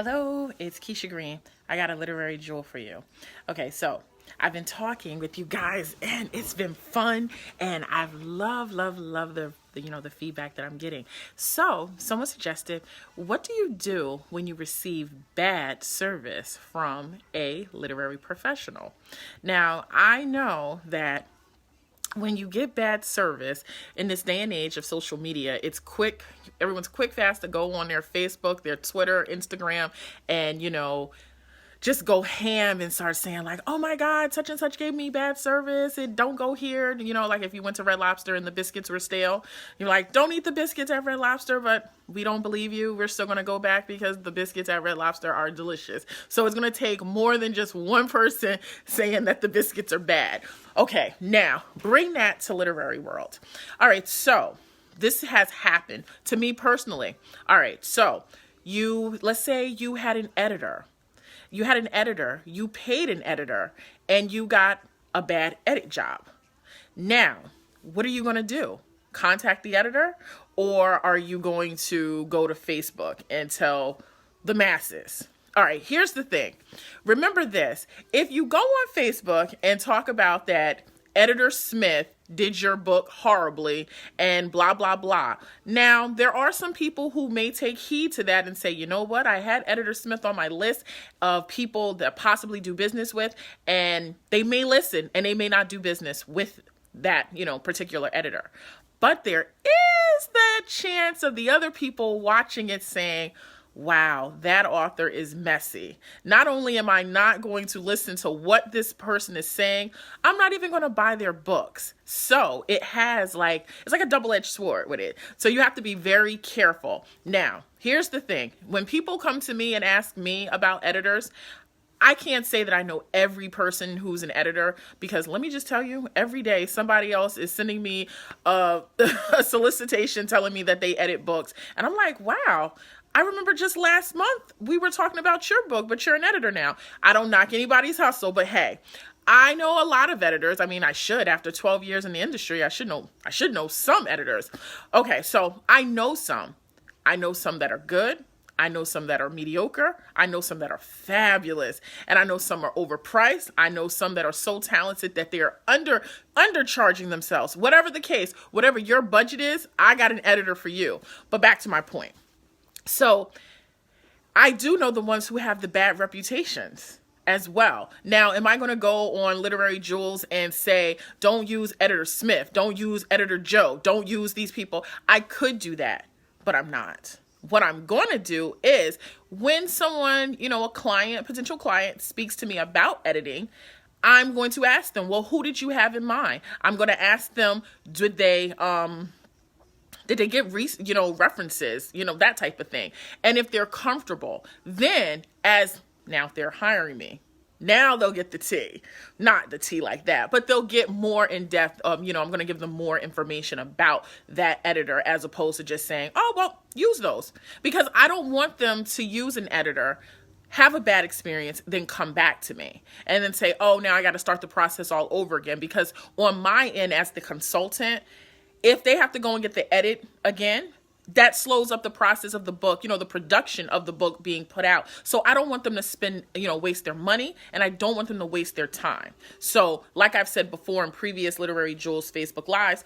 Hello, it's Kisha Green. I got a literary jewel for you. Okay, so I've been talking with you guys and it's been fun and I've loved the feedback that I'm getting. So someone suggested, what do you do when you receive bad service from a literary professional? Now, I know that when you get bad service in this day and age of social media, it's quick. Everyone's quick, fast to go on their Facebook, their Twitter, Instagram, and, just go ham and start saying like, oh my God, such and such gave me bad service. It don't go here. Like if you went to Red Lobster and the biscuits were stale, you're like, don't eat the biscuits at Red Lobster, but we don't believe you. We're still going to go back because the biscuits at Red Lobster are delicious. So it's going to take more than just one person saying that the biscuits are bad. Okay, now bring that to literary world. All right, so this has happened to me personally. All right, so let's say you had an editor. You paid an editor, and you got a bad edit job. Now, what are you going to do? Contact the editor? Or are you going to go to Facebook and tell the masses? All right, here's the thing. Remember this. If you go on Facebook and talk about that Editor Smith did your book horribly and blah, blah, blah. Now, there are some people who may take heed to that and say, you know what? I had Editor Smith on my list of people that possibly do business with, and they may listen and they may not do business with that, particular editor. But there is that chance of the other people watching it saying, wow, that author is messy. Not only am I not going to listen to what this person is saying, I'm not even going to buy their books. So it's like a double-edged sword with it. So you have to be very careful. Now, here's the thing. When people come to me and ask me about editors, I can't say that I know every person who's an editor, because let me just tell you, every day somebody else is sending me a solicitation telling me that they edit books. And I'm like, wow, I remember just last month we were talking about your book, but you're an editor now. I don't knock anybody's hustle, but hey, I know a lot of editors. I mean, I should. After 12 years in the industry, I should know some editors. Okay, so I know some. I know some that are good. I know some that are mediocre. I know some that are fabulous. And I know some are overpriced. I know some that are so talented that they're undercharging themselves. Whatever the case, whatever your budget is, I got an editor for you. But back to my point. So I do know the ones who have the bad reputations as well. Now, am I going to go on Literary Jewels and say, don't use Editor Smith, don't use Editor Joe, don't use these people? I could do that, but I'm not. What I'm going to do is when someone, a potential client speaks to me about editing, I'm going to ask them, well, who did you have in mind? I'm going to ask them, did they get references, that type of thing. And if they're comfortable, then now if they're hiring me, now they'll get the tea. Not the tea like that, but they'll get more in depth of, I'm going to give them more information about that editor as opposed to just saying, oh, well, use those. Because I don't want them to use an editor, have a bad experience, then come back to me and then say, oh, now I got to start the process all over again. Because on my end as the consultant, if they have to go and get the edit again, that slows up the process of the book, the production of the book being put out. So I don't want them to waste their money, and I don't want them to waste their time. So like I've said before in previous Literary Jewels Facebook Lives,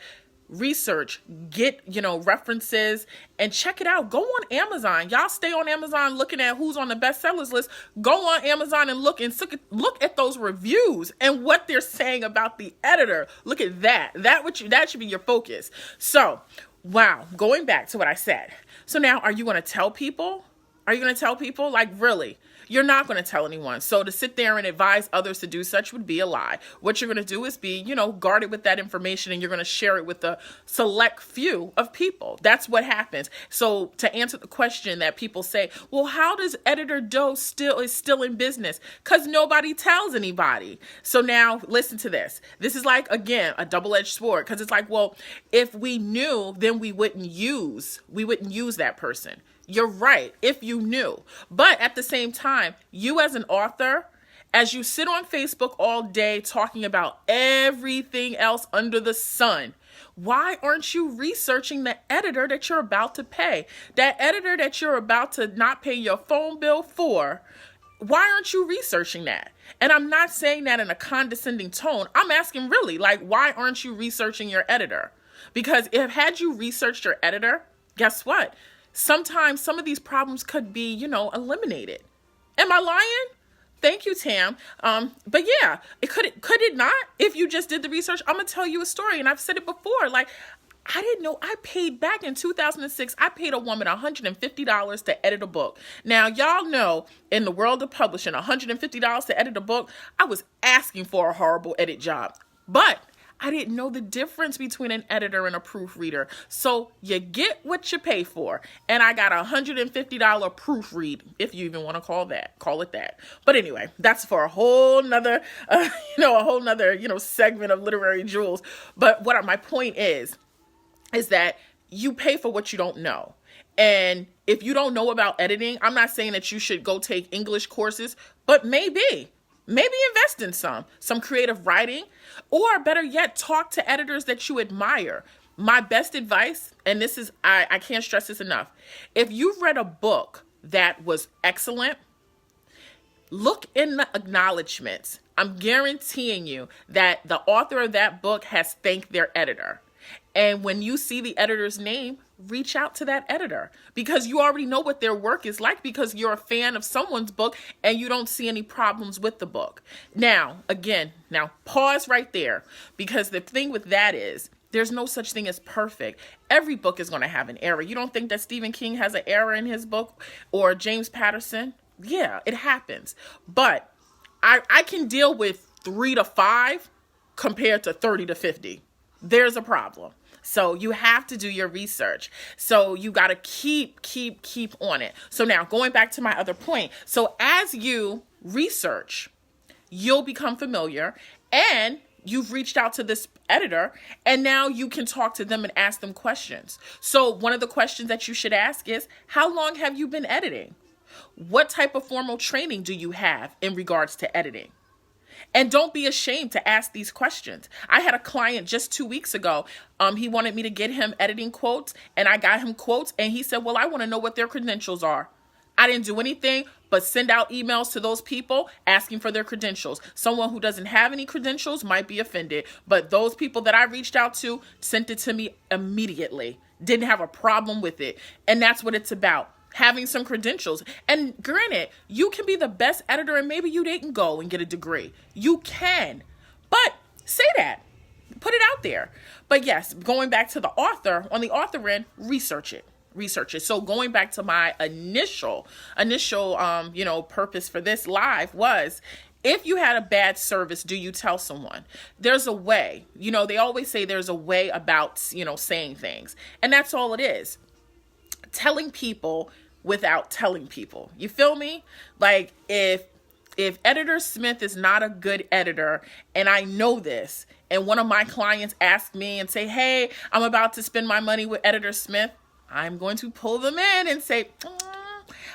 research, get, references, and check it out. Go on Amazon. Y'all stay on Amazon looking at who's on the bestsellers list. Go on Amazon and look at those reviews and what they're saying about the editor. Look at that. That should be your focus. So, wow, going back to what I said. So now, are you going to tell people? Are you going to tell people? Like, really? You're not going to tell anyone. So to sit there and advise others to do such would be a lie. What you're going to do is be, guarded with that information, and you're going to share it with a select few of people. That's what happens. So to answer the question that people say, well, how does Editor Doe is still in business? Because nobody tells anybody. So now listen to this. This is like, again, a double-edged sword, because it's like, well, if we knew, then we wouldn't use that person. You're right, if you knew. But at the same time, you as an author, as you sit on Facebook all day talking about everything else under the sun, Why aren't you researching the editor that you're about to pay? That editor that you're about to not pay your phone bill for. Why aren't you researching that? And I'm not saying that in a condescending tone. I'm asking really, like, why aren't you researching your editor? Because if had you researched your editor, guess what? Sometimes some of these problems could be, eliminated. Am I lying? Thank you, Tam. But yeah, could it not? If you just did the research, I'm gonna tell you a story, and I've said it before. Like, I didn't know I paid back in 2006. I paid a woman $150 to edit a book. Now, y'all know in the world of publishing, $150 to edit a book, I was asking for a horrible edit job. But I didn't know the difference between an editor and a proofreader. So you get what you pay for. And I got a $150 proofread, if you even want to call it that. But anyway, that's for a whole nother, segment of literary jewels. But my point is that you pay for what you don't know. And if you don't know about editing, I'm not saying that you should go take English courses, but maybe invest in some creative writing, or better yet, talk to editors that you admire. My best advice, and this is, I can't stress this enough. If you've read a book that was excellent, look in the acknowledgments. I'm guaranteeing you that the author of that book has thanked their editor. And when you see the editor's name, reach out to that editor, because you already know what their work is like, because you're a fan of someone's book and you don't see any problems with the book. Now, pause right there, because the thing with that is there's no such thing as perfect. Every book is going to have an error. You don't think that Stephen King has an error in his book, or James Patterson? Yeah, it happens. But I can deal with 3 to 5 compared to 30 to 50. There's a problem. So you have to do your research. So you got to keep on it. So now going back to my other point. So as you research, you'll become familiar, and you've reached out to this editor, and now you can talk to them and ask them questions. So one of the questions that you should ask is, how long have you been editing? What type of formal training do you have in regards to editing? And don't be ashamed to ask these questions. I had a client just 2 weeks ago. He wanted me to get him editing quotes, and I got him quotes, and he said, well, I want to know what their credentials are. I didn't do anything but send out emails to those people asking for their credentials. Someone who doesn't have any credentials might be offended, but those people that I reached out to sent it to me immediately. Didn't have a problem with it. And that's what it's about. Having some credentials. And granted, you can be the best editor, and maybe you didn't go and get a degree. You can. But say that. Put it out there. But yes, going back to the author, on the author end, research it. So going back to my initial purpose for this live was, if you had a bad service, do you tell someone? There's a way. They always say there's a way about, saying things. And that's all it is. Telling people without telling people. You feel me? Like, if Editor Smith is not a good editor, and I know this, and one of my clients ask me and say, hey, I'm about to spend my money with Editor Smith, I'm going to pull them in and say,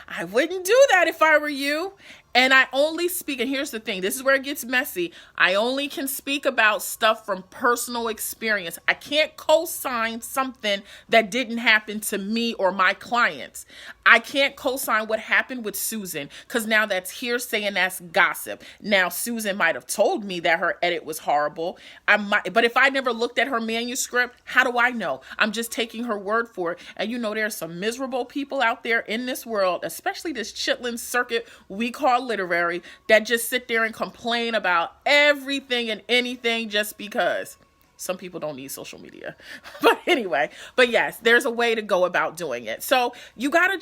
I wouldn't do that if I were you. And I only speak, and here's the thing, this is where it gets messy. I only can speak about stuff from personal experience. I can't co-sign something that didn't happen to me or my clients. I can't co-sign what happened with Susan, because now that's hearsay and that's gossip. Now, Susan might have told me that her edit was horrible. But if I never looked at her manuscript, how do I know? I'm just taking her word for it. And there's some miserable people out there in this world, especially this chitlin circuit we call literary, that just sit there and complain about everything and anything just because. Some people don't need social media. But anyway, yes, there's a way to go about doing it. So you gotta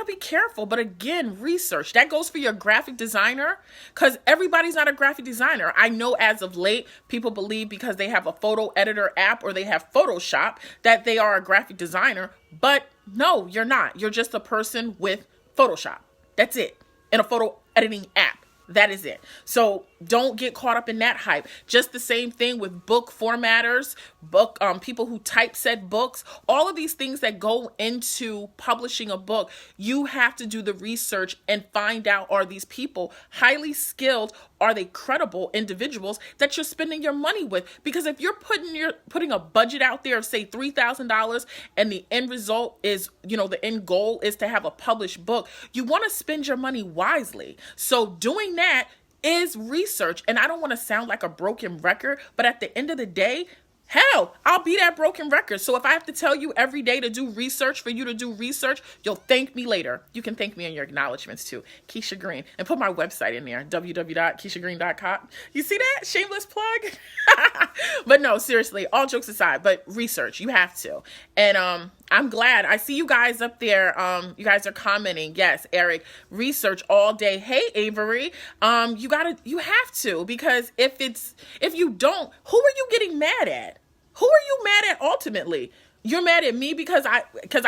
be careful. But again, research. That goes for your graphic designer, because everybody's not a graphic designer. I know as of late, people believe because they have a photo editor app or they have Photoshop that they are a graphic designer. But no, you're not. You're just a person with Photoshop. That's it. In a photo editing app. That is it. So don't get caught up in that hype. Just the same thing with book formatters, people who typeset books, all of these things that go into publishing a book. You have to do the research and find out, are these people highly skilled? are they credible individuals that you're spending your money with? Because if you're putting a budget out there of say $3,000 and the end result is, the end goal is to have a published book, you want to spend your money wisely. So doing that is research. And I don't want to sound like a broken record, but at the end of the day, hell, I'll be that broken record. So if I have to tell you every day to do research for you to do research, you'll thank me later. You can thank me in your acknowledgments too. Kisha Green. And put my website in there, www.kishagreen.com. You see that? Shameless plug. But no, seriously, all jokes aside, but research, you have to. And I'm glad. I see you guys up there. You guys are commenting. Yes, Eric, research all day. Hey, Avery, you have to, because if you don't, who are you getting mad at? Who are you mad at ultimately? You're mad at me because I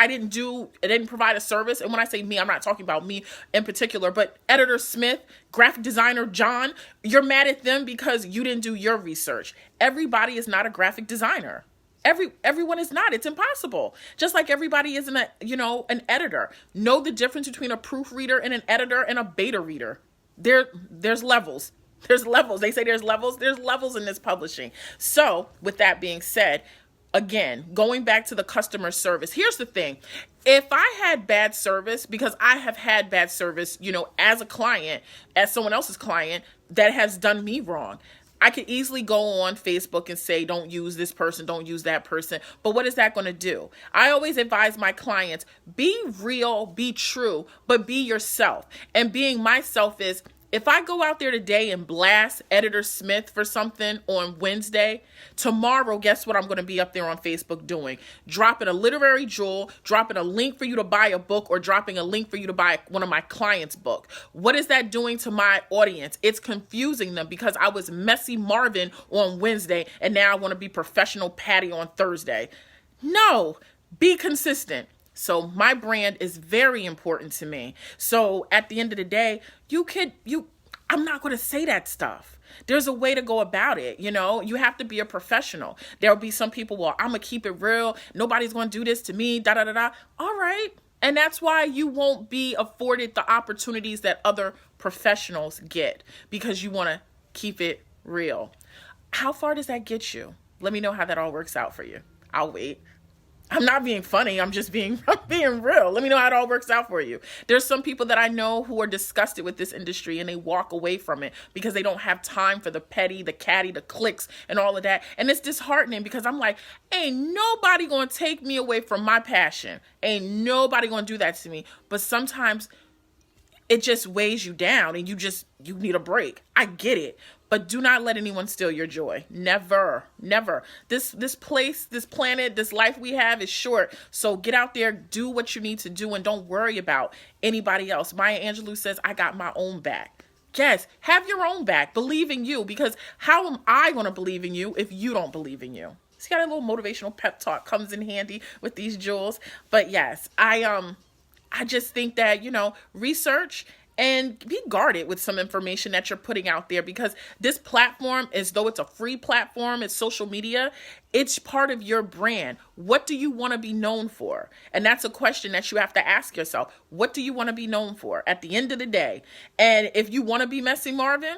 didn't provide a service. And when I say me, I'm not talking about me in particular, but editor Smith, graphic designer John, you're mad at them because you didn't do your research. Everybody is not a graphic designer. Everyone is not. It's impossible. Just like everybody isn't an editor. Know the difference between a proofreader and an editor and a beta reader. There's levels. There's levels. They say there's levels. There's levels in this publishing. So with that being said, again, going back to the customer service, here's the thing. If I had bad service, because I have had bad service, as a client, as someone else's client that has done me wrong, I could easily go on Facebook and say, don't use this person, don't use that person. But what is that going to do? I always advise my clients, be real, be true, but be yourself. And being myself is, if I go out there today and blast Editor Smith for something on Wednesday, tomorrow, guess what I'm going to be up there on Facebook doing? Dropping a literary jewel, dropping a link for you to buy a book, or dropping a link for you to buy one of my clients' book. What is that doing to my audience? It's confusing them because I was messy Marvin on Wednesday and now I want to be professional Patty on Thursday. No, be consistent. So my brand is very important to me. So at the end of the day, I'm not going to say that stuff. There's a way to go about it. You have to be a professional. There'll be some people, well, I'm going to keep it real. Nobody's going to do this to me. Da, da, da, da. All right. And that's why you won't be afforded the opportunities that other professionals get, because you want to keep it real. How far does that get you? Let me know how that all works out for you. I'll wait. I'm not being funny. I'm being real. Let me know how it all works out for you. There's some people that I know who are disgusted with this industry and they walk away from it because they don't have time for the petty, the catty, the clicks and all of that. And it's disheartening because I'm like, ain't nobody going to take me away from my passion. Ain't nobody going to do that to me. But sometimes it just weighs you down and you need a break. I get it. But do not let anyone steal your joy. Never, never. This place, this planet, this life we have is short. So get out there, do what you need to do, and don't worry about anybody else. Maya Angelou says, I got my own back. Yes, have your own back. Believe in you, because how am I going to believe in you if you don't believe in you? See how that little motivational pep talk comes in handy with these jewels. But yes, I just think that, research and be guarded with some information that you're putting out there, because this platform, as though it's a free platform, it's social media, it's part of your brand. What do you want to be known for? And that's a question that you have to ask yourself. What do you want to be known for at the end of the day? And if you want to be Messy Marvin,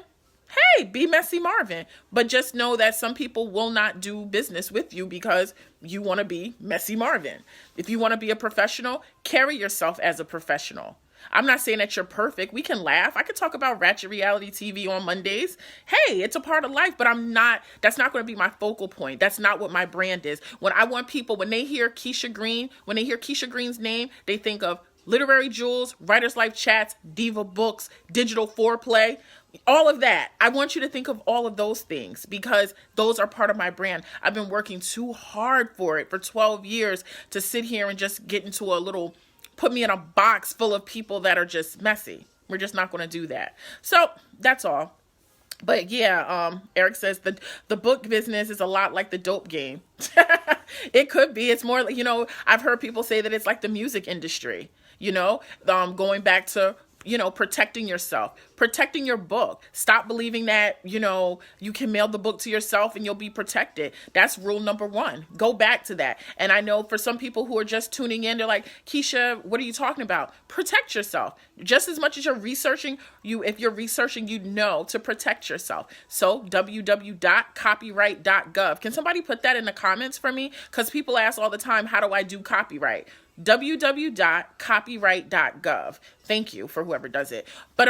hey, be Messy Marvin. But just know that some people will not do business with you because you want to be Messy Marvin. If you want to be a professional, carry yourself as a professional. I'm not saying that you're perfect. We can laugh. I could talk about ratchet reality TV on Mondays. Hey, it's a part of life, but that's not going to be my focal point. That's not what my brand is. When I want people, when they hear Kisha Green's name, they think of literary jewels, writer's life chats, diva books, digital foreplay, all of that. I want you to think of all of those things because those are part of my brand. I've been working too hard for it for 12 years to sit here and just get into put me in a box full of people that are just messy. We're just not going to do that. So that's all. But yeah, Eric says the book business is a lot like the dope game. It could be. It's more, I've heard people say that it's like the music industry, going back to protecting yourself, protecting your book. Stop believing that, you can mail the book to yourself and you'll be protected. That's rule number one. Go back to that. And I know for some people who are just tuning in, they're like, Kisha, what are you talking about? Protect yourself. Just as much as you're researching, if you're researching, to protect yourself. So www.copyright.gov. Can somebody put that in the comments for me? Because people ask all the time, how do I do copyright? www.copyright.gov. Thank you for whoever does it. But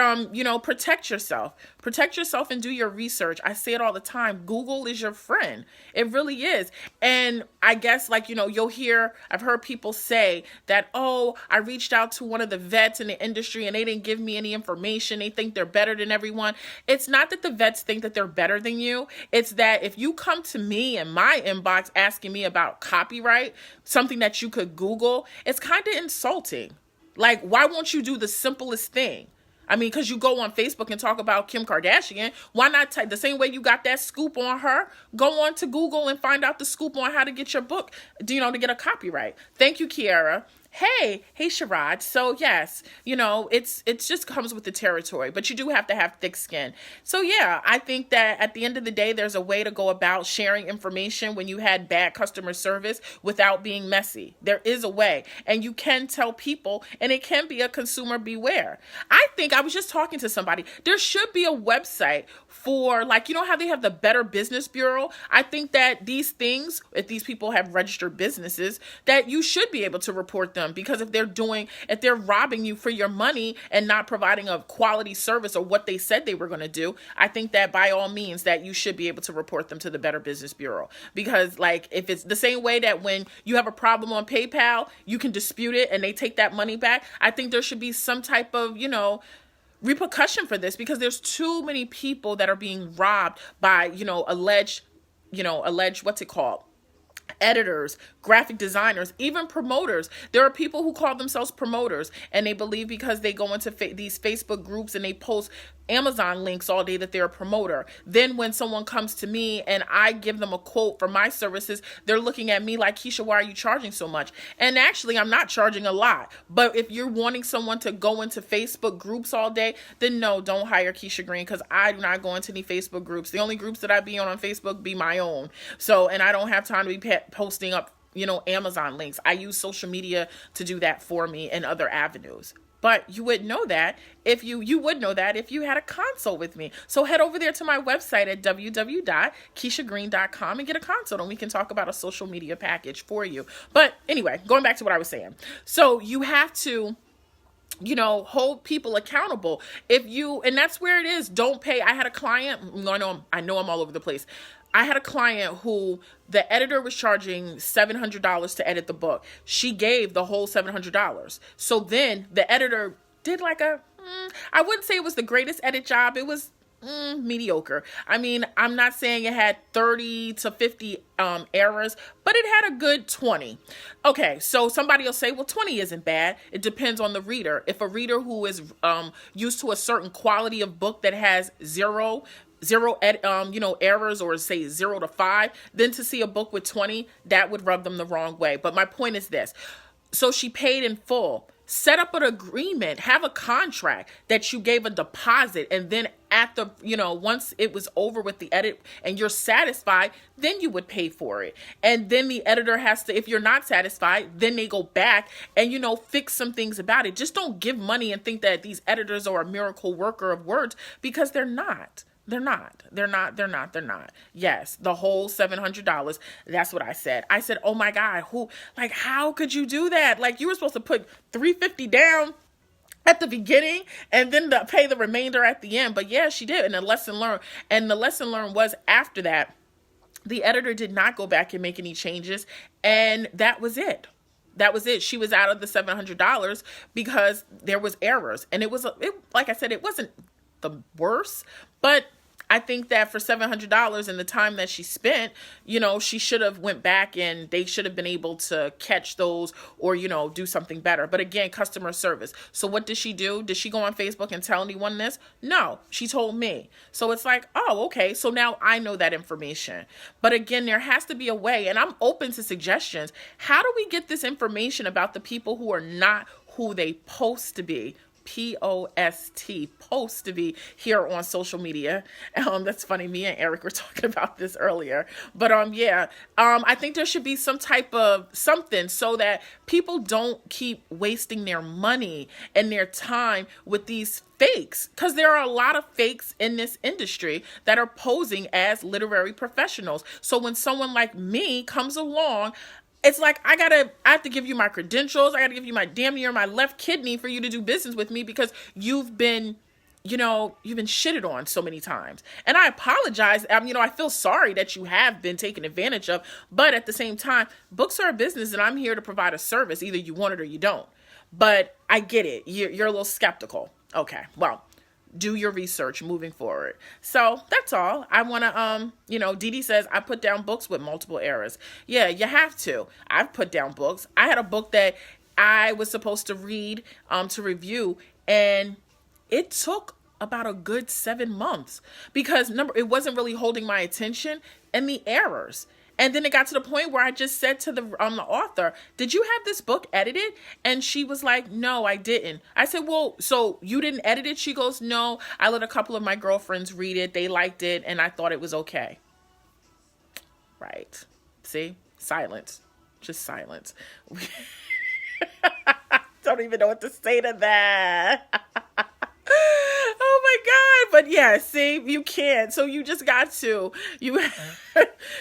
protect yourself. Protect yourself and do your research. I say it all the time. Google is your friend. It really is. And I guess I've heard people say that, oh, I reached out to one of the vets in the industry and they didn't give me any information. They think they're better than everyone. It's not that the vets think that they're better than you. It's that if you come to me in my inbox asking me about copyright, something that you could Google, it's kind of insulting. Like, why won't you do the simplest thing? I mean, because you go on Facebook and talk about Kim Kardashian. Why not the same way you got that scoop on her? Go on to Google and find out the scoop on how to get your book, to get a copyright. Thank you, Kiara. Hey, Sharad. So yes, it's just comes with the territory, but you do have to have thick skin. So yeah, I think that at the end of the day, there's a way to go about sharing information when you had bad customer service without being messy. There is a way, and you can tell people, and it can be a consumer beware. I think I was just talking to somebody. There should be a website for how they have the Better Business Bureau. I think that these things, if these people have registered businesses, that you should be able to report them, because if they're robbing you for your money and not providing a quality service or what they said they were going to do, I think that by all means that you should be able to report them to the Better Business Bureau. Because if it's the same way that when you have a problem on PayPal, you can dispute it and they take that money back, I think there should be some type of, repercussion for this, because there's too many people that are being robbed by, alleged, what's it called? Editors, graphic designers, even promoters. There are people who call themselves promoters, and they believe because they go into these Facebook groups and they post Amazon links all day that they're a promoter. Then when someone comes to me and I give them a quote for my services, they're looking at me like, Kisha, why are you charging so much? And actually, I'm not charging a lot. But if you're wanting someone to go into Facebook groups all day, then no, don't hire Kisha Green, because I do not go into any Facebook groups. The only groups that I be on Facebook be my own. So, and I don't have time to be posting up, Amazon links. I use social media to do that for me and other avenues. But you would know that if you would know that if you had a consult with me. So head over there to my website at www.kishagreen.com and get a consult, and we can talk about a social media package for you. But anyway, going back to what I was saying. So you have to hold people accountable. And that's where it is. Don't pay. I had a client, I know I'm all over the place. I had a client who the editor was charging $700 to edit the book. She gave the whole $700. So then the editor did I wouldn't say it was the greatest edit job. It was mediocre. I mean, I'm not saying it had 30 to 50 errors, but it had a good 20. Okay, so somebody will say, well, 20 isn't bad. It depends on the reader. If a reader who is used to a certain quality of book that has zero errors, or say 0 to 5, then to see a book with 20, that would rub them the wrong way. But my point is this. So she paid in full. Set up an agreement, have a contract that you gave a deposit, and then at the, once it was over with the edit and you're satisfied, then you would pay for it. And then the editor has to, if you're not satisfied, then they go back and, fix some things about it. Just don't give money and think that these editors are a miracle worker of words, because they're not. They're not. Yes, the whole $700. That's what I said. I said, oh my God, how could you do that? You were supposed to put $350 down at the beginning and then pay the remainder at the end. But yeah, she did. And the lesson learned. And the lesson learned was after that, the editor did not go back and make any changes. And that was it. She was out of the $700 because there was errors. And like I said, it wasn't the worst, but I think that for $700 and the time that she spent, she should have went back and they should have been able to catch those or, do something better. But again, customer service. So what did she do? Did she go on Facebook and tell anyone this? No, she told me. So it's like, oh, okay. So now I know that information. But again, there has to be a way, and I'm open to suggestions. How do we get this information about the people who are not who they supposed to be? post to be here on social media. That's funny. Me and Eric were talking about this earlier. But I think there should be some type of something so that people don't keep wasting their money and their time with these fakes, because there are a lot of fakes in this industry that are posing as literary professionals. So when someone like me comes along, it's like I have to give you my credentials. I got to give you my damn near my left kidney for you to do business with me, because you've been shitted on so many times. And I apologize. I feel sorry that you have been taken advantage of, but at the same time, books are a business and I'm here to provide a service. Either you want it or you don't. But I get it. You're a little skeptical. Okay, well, do your research moving forward. So that's all. I want to, Dee Dee says, I put down books with multiple errors. Yeah, you have to. I've put down books. I had a book that I was supposed to read, to review, and it took about a good 7 months because it wasn't really holding my attention, and the errors. And then it got to the point where I just said to the author, did you have this book edited? And she was like, no, I didn't. I said, well, so you didn't edit it? She goes, no, I let a couple of my girlfriends read it. They liked it and I thought it was okay. Right. See? Silence. Just silence. Don't even know what to say to that. Oh my God. But yeah, see, you can't. So you just got to, you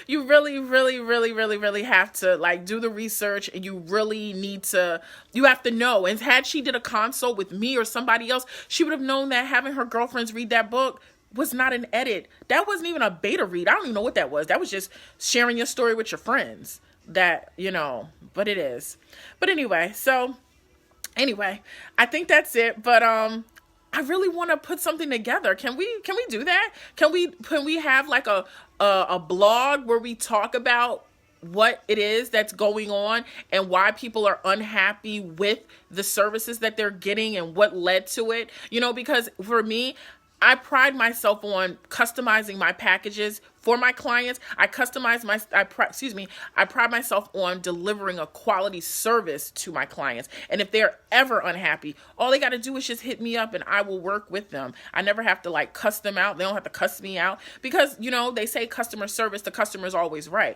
really, really, really, really, really have to do the research, and you really need to, you have to know. And had she did a consult with me or somebody else, she would have known that having her girlfriends read that book was not an edit. That wasn't even a beta read. I don't even know what that was. That was just sharing your story with your friends but it is. But anyway, I think that's it. But, I really want to put something together. Can we do that? Can we have a blog where we talk about what it is that's going on and why people are unhappy with the services that they're getting and what led to it? Because for me, I pride myself on customizing my packages for my clients. I pride myself on delivering a quality service to my clients. And if they're ever unhappy, all they got to do is just hit me up and I will work with them. I never have to cuss them out. They don't have to cuss me out because, they say customer service, the customer is always right.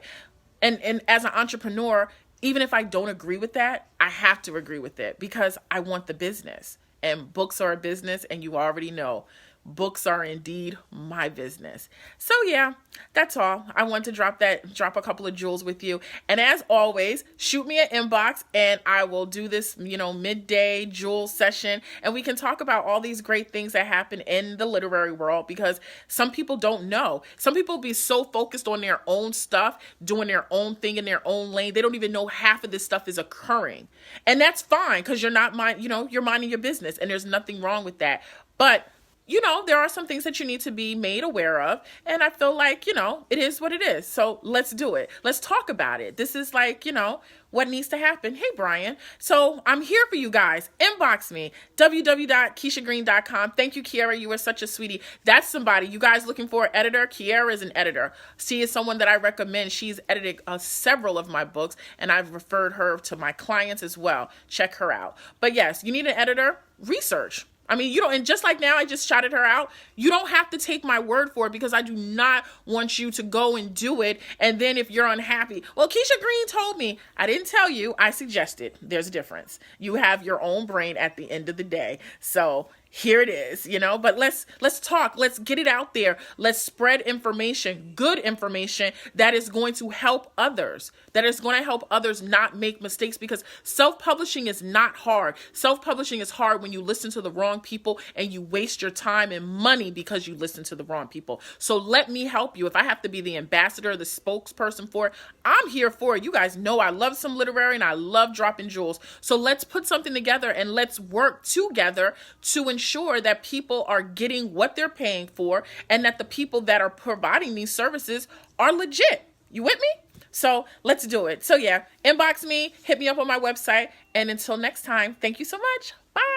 And as an entrepreneur, even if I don't agree with that, I have to agree with it because I want the business. And books are a business, and you already know. Books are indeed my business. So yeah, that's all. I want to drop a couple of jewels with you. And as always, shoot me an inbox and I will do this, midday jewel session. And we can talk about all these great things that happen in the literary world, because some people don't know. Some people be so focused on their own stuff, doing their own thing in their own lane. They don't even know half of this stuff is occurring. And that's fine because you're you're minding your business, and there's nothing wrong with that. But there are some things that you need to be made aware of. And I feel like, it is what it is. So let's do it. Let's talk about it. This is what needs to happen. Hey, Brian. So I'm here for you guys. Inbox me, www.KishaGreen.com. Thank you, Kiara. You are such a sweetie. That's somebody. You guys looking for an editor? Kiara is an editor. She is someone that I recommend. She's edited several of my books, and I've referred her to my clients as well. Check her out. But yes, you need an editor? Research. And just like now, I just shouted her out. You don't have to take my word for it, because I do not want you to go and do it. And then if you're unhappy, well, Kisha Green told me. I didn't tell you. I suggested. There's a difference. You have your own brain at the end of the day. So here it is, but let's talk. Let's get it out there. Let's spread information, good information that is going to help others, not make mistakes, because self-publishing is not hard. Self-publishing is hard when you listen to the wrong people and you waste your time and money because you listen to the wrong people. So let me help you. If I have to be the ambassador, the spokesperson for it, I'm here for it. You guys know I love some literary and I love dropping jewels. So let's put something together and let's work together to ensure that people are getting what they're paying for and that the people that are providing these services are legit. You with me? So let's do it. So yeah, inbox me, hit me up on my website. And until next time, thank you so much. Bye.